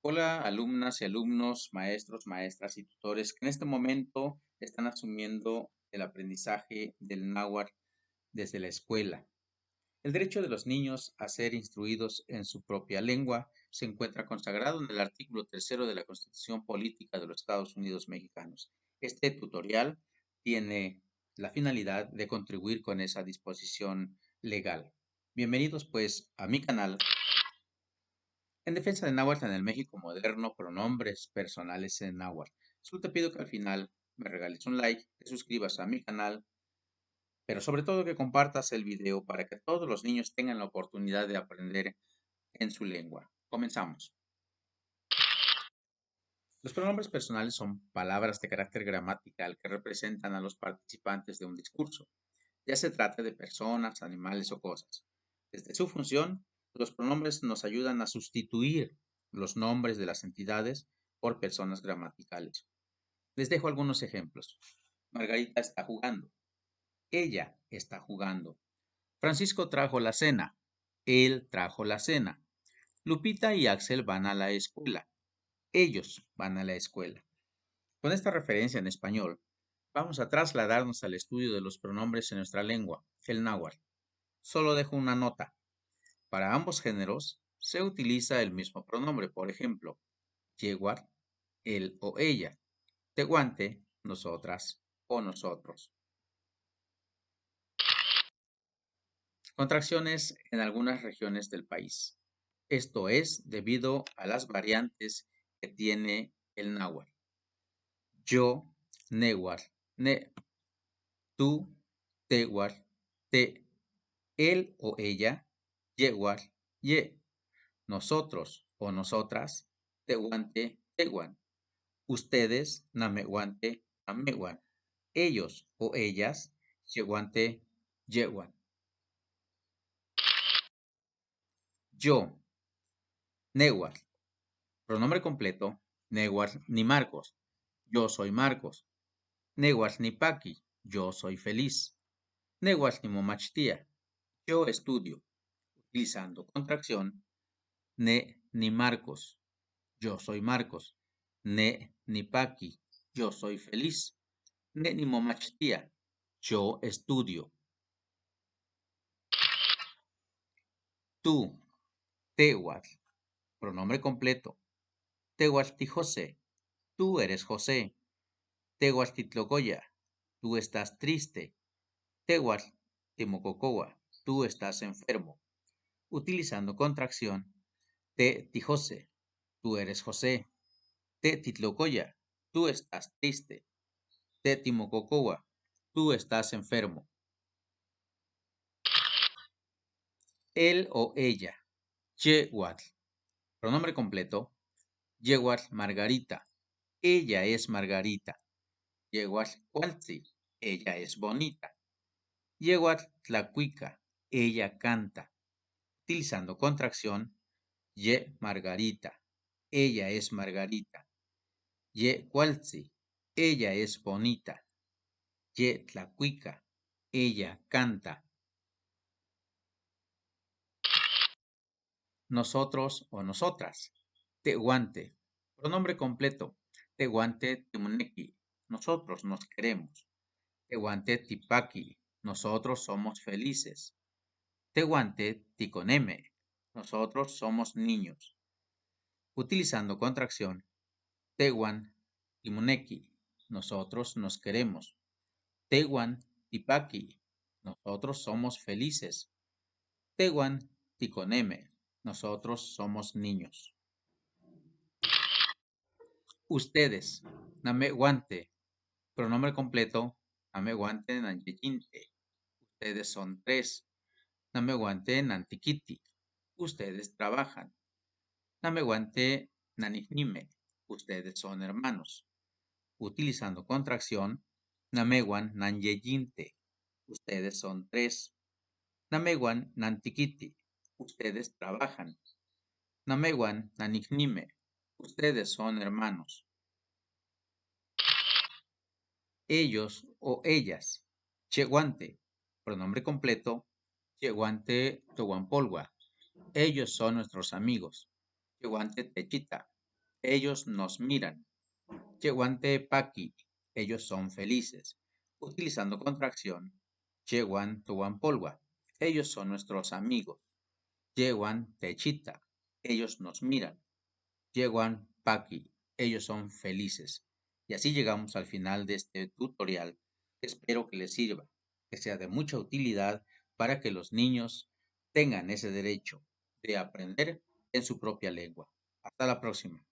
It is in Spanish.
Hola, alumnas y alumnos, maestros, maestras y tutores que en este momento están asumiendo el aprendizaje del náhuatl desde la escuela. El derecho de los niños a ser instruidos en su propia lengua se encuentra consagrado en el artículo tercero de la Constitución Política de los Estados Unidos Mexicanos. Este tutorial tiene la finalidad de contribuir con esa disposición legal. Bienvenidos pues a mi canal en defensa de náhuatl en el México moderno, pronombres personales en náhuatl. Solo te pido que al final me regales un like, te suscribas a mi canal, pero sobre todo que compartas el video para que todos los niños tengan la oportunidad de aprender en su lengua. Comenzamos. Los pronombres personales son palabras de carácter gramatical que representan a los participantes de un discurso, ya se trate de personas, animales o cosas. Desde su función, los pronombres nos ayudan a sustituir los nombres de las entidades por personas gramaticales. Les dejo algunos ejemplos. Margarita está jugando. Ella está jugando. Francisco trajo la cena. Él trajo la cena. Lupita y Axel van a la escuela. Ellos van a la escuela. Con esta referencia en español, vamos a trasladarnos al estudio de los pronombres en nuestra lengua, el náhuatl. Solo dejo una nota. Para ambos géneros se utiliza el mismo pronombre. Por ejemplo, yeguar, él o ella. Tehuante, nosotras o nosotros. Contracciones en algunas regiones del país. Esto es debido a las variantes que tiene el náhuatl. Yo, nehuatl, ne. Tú, tehuatl, te. Él o ella, yehuatl, ye. Nosotros o nosotras, tehuante, tehuan. Ustedes, namehuante, namehuan. Ellos o ellas, yehuante, yehuan. Yo, nehuatl. Pronombre completo, nehuatl ni Marcos. Yo soy Marcos. Nehuatl ni Paqui. Yo soy feliz. Nehuatl ni Momachtía. Yo estudio. Utilizando contracción, ne ni Marcos. Yo soy Marcos. Ne ni Paqui. Yo soy feliz. Ne ni Momachtía. Yo estudio. Tú, Tehuatl. Pronombre completo. Tehuatl José. Tú eres José. Tehuatl tú estás triste. Tehuatl Timococoa, tú estás enfermo. Utilizando contracción, te Tijose, tú eres José. Te Titlocoya, tú estás triste. Te Timococoa, tú estás enfermo. Él o ella. Yehuatl. Pronombre completo. Yehuatl Margarita. Ella es Margarita. Yehuatl Cualtzi. Ella es bonita. Yehuatl Tlacuica. Ella canta. Utilizando contracción, ye Margarita. Ella es Margarita. Ye Cualtzi. Ella es bonita. Ye Tlacuica. Ella canta. Nosotros o nosotras. Tehuante. Pronombre completo. Tehuante Timunequi. Nosotros nos queremos. Tehuante Tipaqui. Nosotros somos felices. Tehuante Ticoneme. Nosotros somos niños. Utilizando contracción, Tehuan Timuneki. Nosotros nos queremos. Tehuan Tipaqui. Nosotros somos felices. Tehuan Ticoneme. Nosotros somos niños. Ustedes. Nameguante. Pronombre completo. Nameguante Nanyeyinte. Ustedes son tres. Nameguante Nantiquiti. Ustedes trabajan. Nameguante Nanihnime. Ustedes son hermanos. Utilizando contracción, Nameguan Nanyeyinte. Ustedes son tres. Nameguan Nantiquiti. Ustedes trabajan. Nameguan Nanihnime. Ustedes son hermanos. Ellos o ellas. Cheguante. Pronombre completo. Cheguante Tohuampolwa. Ellos son nuestros amigos. Cheguante Techita. ellos nos miran. Yeguante paqui, ellos son felices. Utilizando contracción, Yeguan tuampolwa, ellos son nuestros amigos. Yeguan techita, ellos nos miran. Yeguan paqui, ellos son felices. Y así llegamos al final de este tutorial. Espero que les sirva, que sea de mucha utilidad para que los niños tengan ese derecho de aprender en su propia lengua. Hasta la próxima.